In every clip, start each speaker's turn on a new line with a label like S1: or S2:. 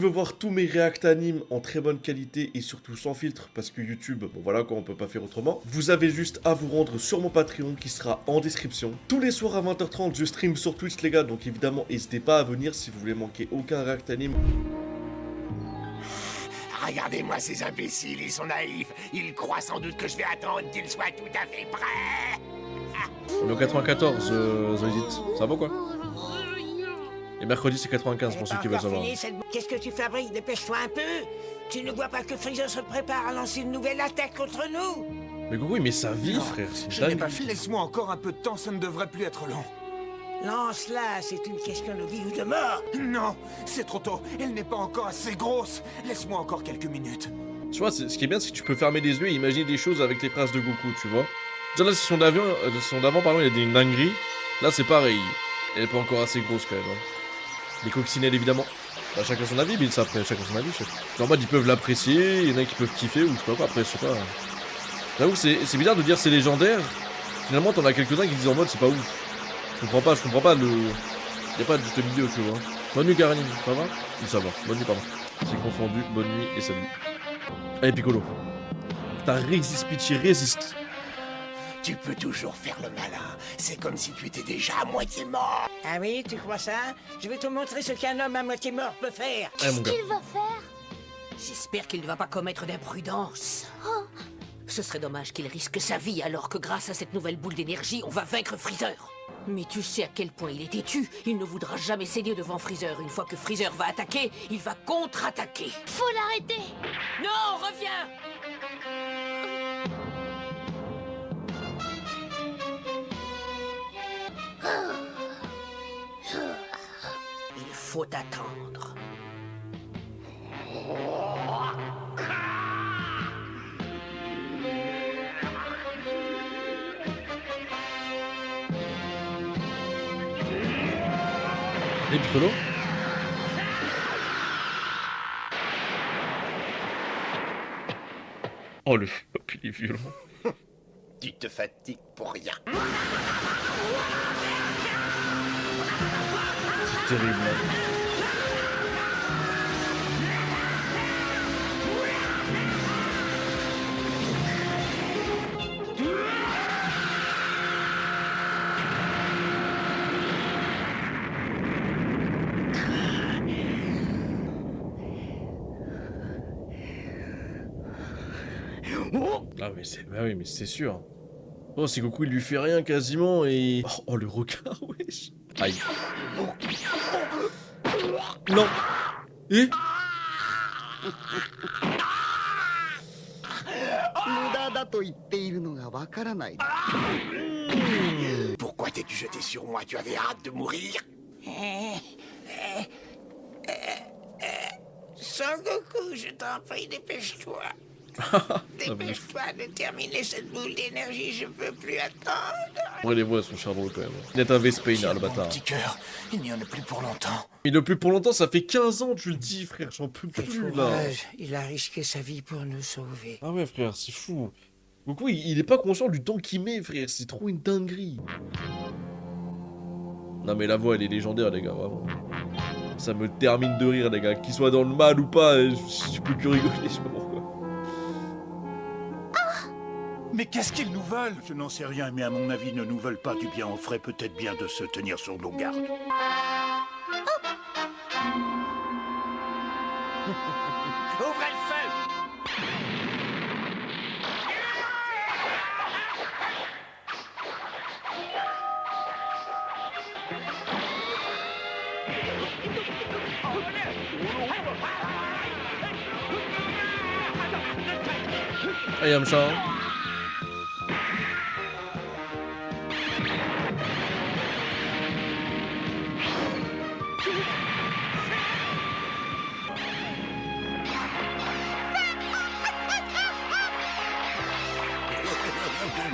S1: Je veux voir tous mes react animes en très bonne qualité et surtout sans filtre parce que YouTube, bon voilà quoi, on peut pas faire autrement. Vous avez juste à vous rendre sur mon Patreon qui sera en description. Tous les soirs à 20h30, je stream sur Twitch les gars, donc évidemment n'hésitez pas à venir si vous voulez manquer aucun react anime.
S2: Regardez-moi ces imbéciles, ils sont naïfs. Ils croient sans doute que je vais attendre qu'ils soient tout à fait prêts.
S1: On est au 94, Zoïdit. Ça va quoi? Et mercredi c'est 95 pour ceux qui veulent savoir.
S3: Qu'est-ce que tu fabriques? Dépêche-toi un peu. Tu ne vois pas que Freezer se prépare à lancer une nouvelle attaque contre nous?
S1: Mais oui, mais ça vit frère, c'est
S4: Je n'ai
S1: dingue.
S4: pas fini. Laisse-moi encore un peu de temps, ça ne devrait plus être long.
S3: Lance-la, c'est une question de vie ou de mort.
S4: Non, c'est trop tôt. Elle n'est pas encore assez grosse. Laisse-moi encore quelques minutes.
S1: Tu vois, ce qui est bien, c'est que tu peux fermer les yeux et imaginer des choses avec les phrases de Goku, tu vois. Déjà là, si son d'avant, pardon, il y a une dinguerie. Là, c'est pareil. Elle est pas encore assez grosse quand même. Hein. Les coccinelles, évidemment. Bah, chacun son avis, mais ça, après, chacun son avis, chef. En mode, ils peuvent l'apprécier, il y en a qui peuvent kiffer, ou je sais pas quoi, après, je sais pas. J'avoue que c'est bizarre de dire c'est légendaire. Finalement, t'en as quelques-uns qui disent en mode, c'est pas ouf. Je comprends pas le... Y'a pas de juste milieu, tu vois. Bonne nuit, Karanine, ça va? Oui, ça va. Bonne nuit, pardon. C'est confondu, bonne nuit et salut. Allez, Piccolo. T'as résiste, Peachy, résiste.
S2: Tu peux toujours faire le malin. C'est comme si tu étais déjà à moitié mort.
S3: Ah oui, tu crois ça? Je vais te montrer ce qu'un homme à moitié mort peut faire.
S1: Allez, mon gars.
S5: Qu'il va faire?
S3: J'espère qu'il ne va pas commettre d'imprudence.
S5: Oh.
S3: Ce serait dommage qu'il risque sa vie alors que grâce à cette nouvelle boule d'énergie, on va vaincre Freezer. Mais tu sais à quel point il est têtu. Il ne voudra jamais céder devant Freezer. Une fois que Freezer va attaquer, il va contre-attaquer.
S5: Faut l'arrêter.
S3: Non, reviens! Il faut attendre.
S1: Allez, Piccolo. Oh, le flop, il est violent.
S2: Tu te fatigues pour rien.
S1: C'est terrible. Hein. Ah mais c'est... Bah oui, mais c'est sûr. Oh, c'est Goku, il lui fait rien quasiment et... Oh, le requin, wesh. Aïe. Non. Et...
S2: Pourquoi t'es-tu jeté sur moi? Tu avais hâte de mourir?
S3: Son Goku, je t'en prie, dépêche-toi. Dépêche-toi de terminer cette boule d'énergie, je peux plus attendre.
S1: Ouais, les voix sont charbon quand même. Il est un Vespain, le bâtard.
S4: Petit cœur, il n'y en a plus pour longtemps.
S1: Mais le plus pour longtemps, ça fait 15 ans, tu le dis, frère, j'en peux plus, là.
S3: Il a risqué sa vie pour nous sauver.
S1: Ah ouais, frère, c'est fou. Goku, il est pas conscient du temps qu'il met, frère, c'est trop une dinguerie. Non mais la voix, elle est légendaire, les gars, vraiment. Ça me termine de rire, les gars. Qu'il soit dans le mal ou pas, je peux que rigoler, je sais pas pourquoi.
S4: Mais qu'est-ce qu'ils nous veulent?
S6: Je n'en sais rien, mais à mon avis, ne nous veulent pas du bien. On ferait peut-être bien de se tenir sur nos gardes.
S2: Ouvrez le feu!
S1: Ah, Yamcha.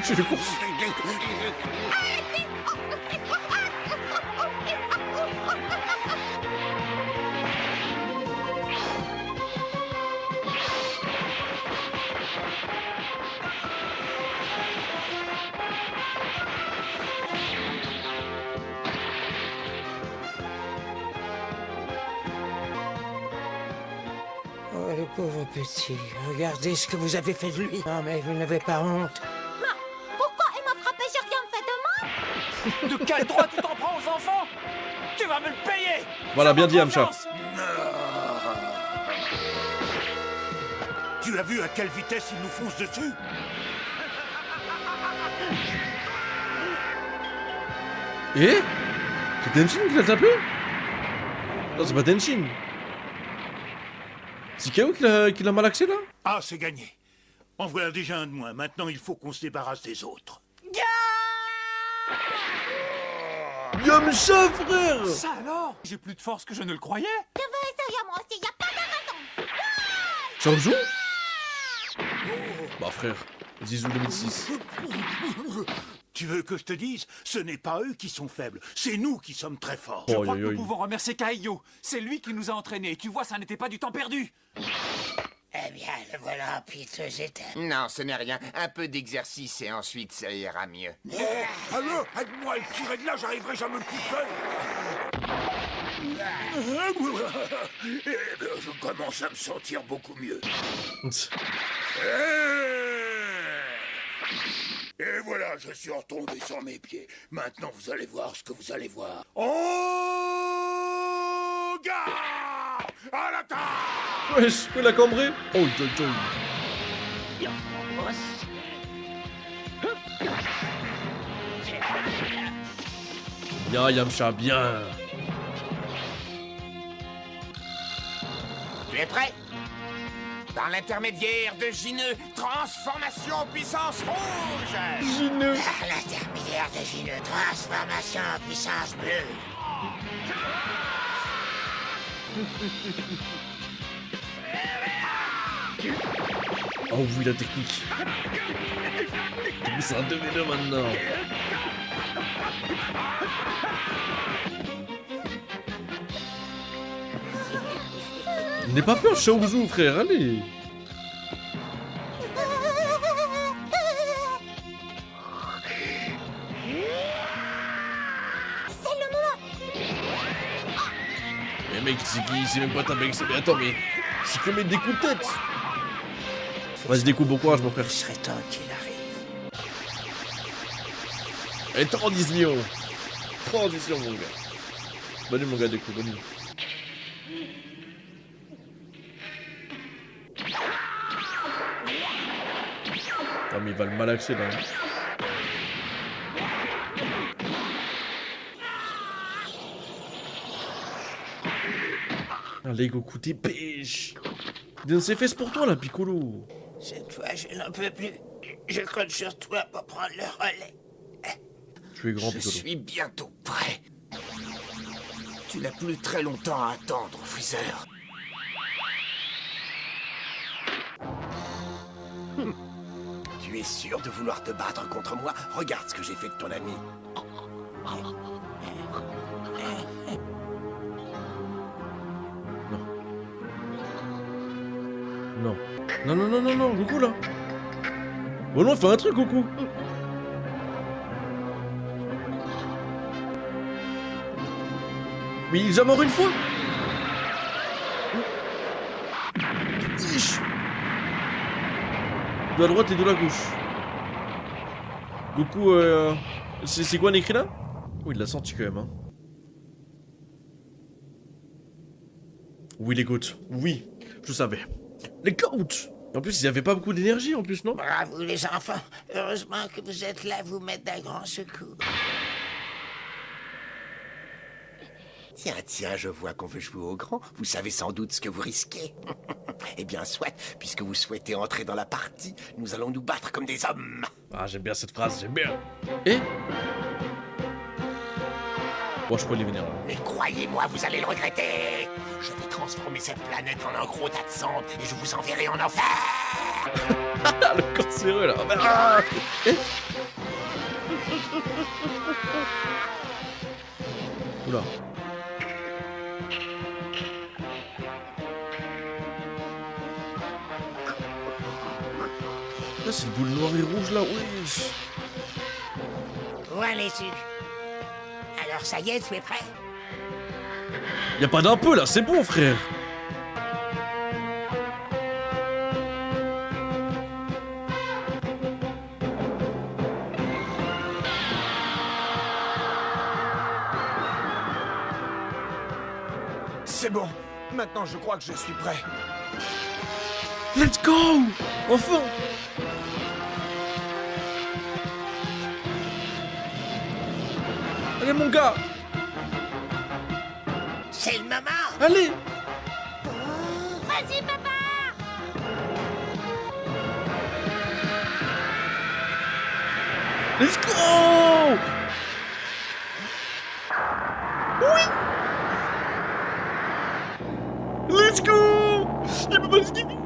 S1: Je le course.
S5: le pauvre petit. Regardez ce que vous avez fait de lui. Non, mais vous n'avez pas honte.
S7: Pourquoi il m'a frappé? J'ai rien fait de mal.
S4: De quel droit tu t'en prends aux enfants? Tu vas me le payer.
S1: Voilà, bien dit, Amcha.
S4: Confiance.
S6: Tu as vu à quelle vitesse il nous fonce dessus?
S1: Et c'est Tenshin qui l'a tapé? Non, c'est pas Tenshin. C'est Kao qui l'a malaxé, là?
S6: Ah, c'est gagné. En voilà déjà un de moins. Maintenant, il faut qu'on se débarrasse des autres.
S1: Yamcha, frère!
S4: Ça alors? J'ai plus de force que je ne le croyais.
S7: Je veux essayer moi aussi, y a pas de raison.
S1: Changeons? Bah, frère, Zizou 2006.
S6: Tu veux que je te dise? Ce n'est pas eux qui sont faibles, c'est nous qui sommes très forts.
S4: Je
S1: Oh,
S4: crois
S1: aïe,
S4: que nous
S1: aïe.
S4: pouvons remercier Kaio. C'est lui qui nous a entraînés. Tu vois, ça n'était pas du temps perdu.
S5: Eh bien, le voilà en piteux état.
S2: Non, ce n'est rien. Un peu d'exercice et ensuite ça ira mieux.
S6: Alors, aide-moi à le tirer de là, j'arriverai jamais tout seul. Eh bien, je commence à me sentir beaucoup mieux. Et voilà, je suis retombé sur mes pieds. Maintenant, vous allez voir ce que vous allez voir. Oh, gare à l'attaque!
S1: Wesh, où il a cambré? Oh, joy. Bien, Yamcha, bien.
S2: Tu es prêt? Par l'intermédiaire de Gineux, transformation en puissance rouge!
S1: Gineux.
S5: Par l'intermédiaire de Gineux, transformation en puissance bleue.
S1: Oh oui, la technique. C'est un 2v2 maintenant. N'aie pas peur, Shaozu, frère, allez.
S7: C'est le moment.
S1: Mais mec, c'est qui? C'est même pas ta mec, c'est... Mais attends, mais... C'est comme mettre des coups de tête. Vas-y, des coups, bon courage, mon frère.
S5: Il serait temps qu'il arrive.
S1: Et transition. Transition, mon gars. Bonne nuit, mon gars, des coups, bonne nuit. Ah, mais il va le malaxer, là. Allez, Goku, dépêche. Donne ses fesses pour toi, là, Piccolo.
S5: Cette fois, je n'en peux plus. Je compte sur toi pour prendre le relais.
S1: Tu es grand,
S2: Je
S1: Piccolo.
S2: suis bientôt prêt. Tu n'as plus très longtemps à attendre, Freezer. Tu es sûr de vouloir te battre contre moi? Regarde ce que j'ai fait de ton ami.
S1: Non. Non, non, non, non, non, Goku, là. Oh non, fais un truc, Goku. Mais il est déjà mort une fois. Ish. De la droite et de la gauche. Goku, c'est quoi un écrit là? Oh, il l'a senti quand même, hein. Oui, les goats. Oui, je savais. Les goats. En plus, ils avaient pas beaucoup d'énergie en plus, non?
S5: Bravo les enfants. Heureusement que vous êtes là, vous mettre d'un grand secours.
S2: Tiens, je vois qu'on veut jouer au grand. Vous savez sans doute ce que vous risquez. Eh bien, soit, puisque vous souhaitez entrer dans la partie, nous allons nous battre comme des hommes.
S1: Ah, j'aime bien cette phrase, j'aime bien. Et bon, je peux les venir là.
S2: Mais croyez-moi, vous allez le regretter. Je vais transformer cette planète en un gros tas de cendres et je vous enverrai en enfer.
S1: Le cancéreux là. Ah eh Oula. Là, c'est le boule noir et rouge là, wesh.
S5: Où allez-tu? Alors ça y est, tu es prêt?
S1: Y'a pas d'un peu là, c'est bon frère.
S4: C'est bon. Maintenant, je crois que je suis prêt.
S1: Let's go! Enfin! Allez mon gars!
S5: C'est le moment.
S1: Allez!
S7: Vas-y, papa.
S1: Let's go! Oui! Let's go! Il peut pas esquiver!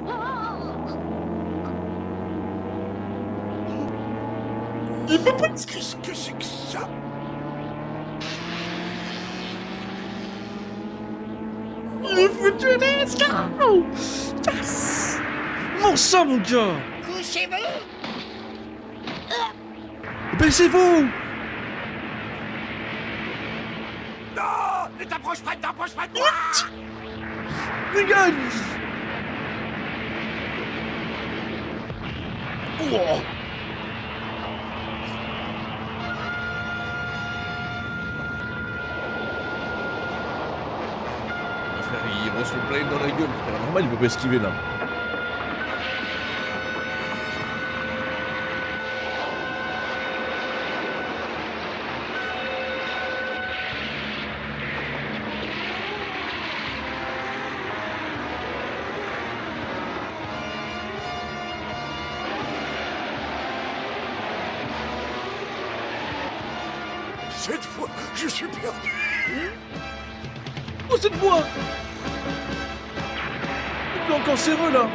S1: Il peut pas esquiver!
S6: Qu'est-ce que c'est que ça?
S1: Il est foutu, let's go! Yes! Mon sang, mon gars!
S5: Couchez-vous.
S1: Baissez-vous!
S6: Non! Ne t'approche pas de moi!
S1: Dégage! Oh! Frère, il reçoit le plane dans la gueule, frère. Normal, il peut pas esquiver là.
S6: Cette fois, je suis perdu.
S1: Oh, cette voix! Le plan cancéreux là!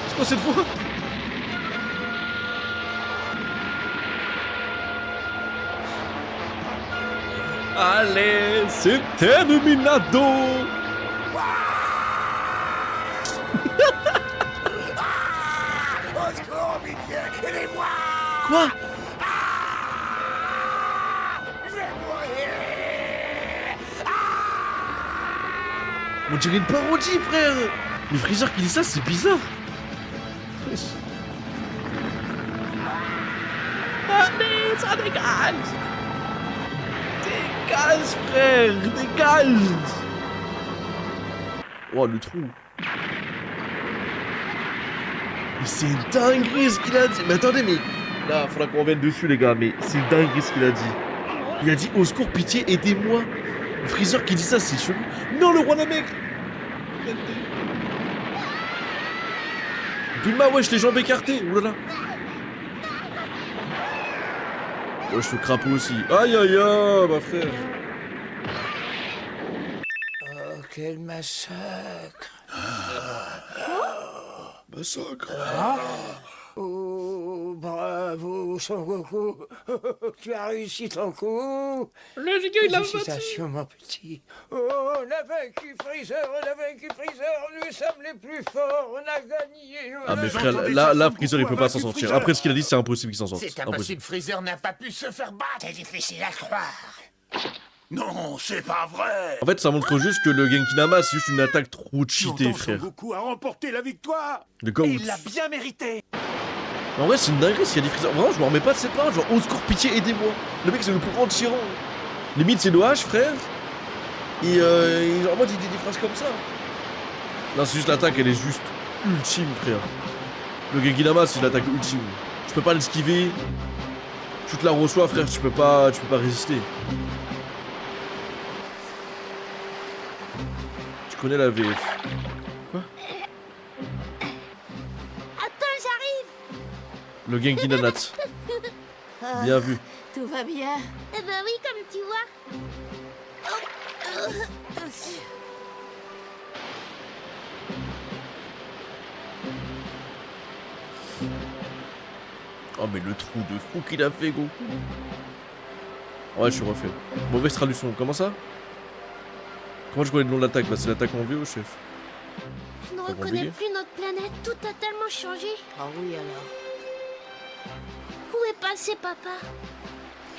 S1: C'est quoi cette voix? Allez, c'est terminado!
S6: Au secours, pitié, aidez-moi!
S1: Quoi?
S6: Je vais mourir!
S1: On dirait une parodie, frère! Mais Freezer qui dit ça, c'est bizarre! Wesh. Allez, ça dégage! Dégage, frère! Dégage! Oh, le trou! Mais c'est une dinguerie ce qu'il a dit! Mais attendez, mais... Là, faudra qu'on revienne dessus, les gars, mais c'est une dinguerie ce qu'il a dit! Il a dit, au secours, pitié, aidez-moi! Freezer qui dit ça, c'est chelou! Non, le roi Namek! Bulma, wesh, les jambes écartées! Oulala! Wesh, le crapaud aussi! Aïe aïe aïe, ma frère!
S5: Oh, quel massacre.
S1: Massacre!
S5: Oh, bravo, Son Goku. Tu as réussi ton coup.
S1: Le vieux, il a battu!
S5: Félicitations, mon petit. Oh, on a vaincu Freezer, nous sommes les plus forts, on a gagné.
S1: Ah, mais
S6: Vous
S1: frère,
S6: entendez
S1: là,
S6: ça,
S1: là,
S6: Son
S1: Freezer, il
S6: Goku
S1: peut pas
S6: a
S1: s'en
S6: vaincu
S1: sortir.
S6: Freezer.
S1: Après ce qu'il a dit, c'est impossible qu'il s'en sorte.
S2: C'est impossible, Freezer n'a pas pu se faire battre.
S5: C'est difficile à croire.
S6: Non, c'est pas vrai!
S1: En fait, ça montre juste que le Genkinama, c'est juste une attaque trop cheatée,
S6: J'entends Son
S1: frère.
S6: Goku a remporté la victoire!
S1: Le GOAT.
S4: Et il l'a bien mérité.
S1: En vrai, c'est une dinguerie ce qu'il a dit Freezer. Vraiment, je me remets pas de ses paroles. Genre, au secours, pitié, aidez-moi. Le mec, c'est le plus grand tyran. Limite, c'est l'OH, frère. Et genre, en mode, il dit des phrases comme ça. Non, c'est juste l'attaque, elle est juste ultime, frère. Le Genkinama, c'est l'attaque ultime. Tu peux pas l'esquiver. Tu te la reçois, frère, tu peux pas résister. Tu connais la VF.
S7: Attends, j'arrive.
S1: Le Genkinanat. Bien vu.
S3: Tout va bien.
S7: Eh ben oui, comme tu vois.
S1: Oh mais le trou de fou qu'il a fait, Goku. Ouais, je suis refait. Mauvaise traduction, comment ça? Comment je connais le nom de l'attaque? Bah c'est l'attaque en VO, chef.
S7: Je ne
S1: Pas
S7: reconnais
S1: compliqué.
S7: plus notre planète, tout a tellement changé.
S3: Ah oui alors.
S7: Où est passé papa?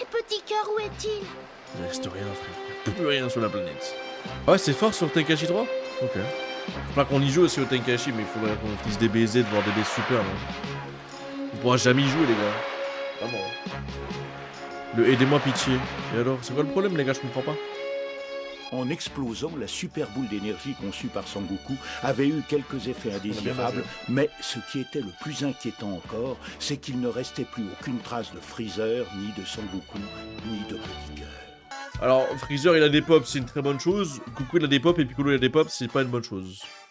S7: Et petit cœur, où est-il?
S1: Il reste rien, frère. Y'a plus rien sur la planète. Ouais, c'est fort sur Tenkaichi 3? Ok. Faut pas qu'on y joue aussi au Tenkaichi, mais il faudrait qu'on fasse des BZ, de voir des BZ super, non? On pourra jamais y jouer, les gars. Vraiment. Le aidez-moi pitié. Et alors, c'est quoi le problème, les gars? Je comprends pas.
S6: en explosant, la super boule d'énergie conçue par Sangoku avait eu quelques effets indésirables, mais ce qui était le plus inquiétant encore, c'est qu'il ne restait plus aucune trace de Freezer, ni de Sangoku, ni de Petit Cœur.
S1: Alors, Freezer il a des pops, c'est une très bonne chose. Goku il a des pops et Piccolo il a des pops, c'est pas une bonne chose.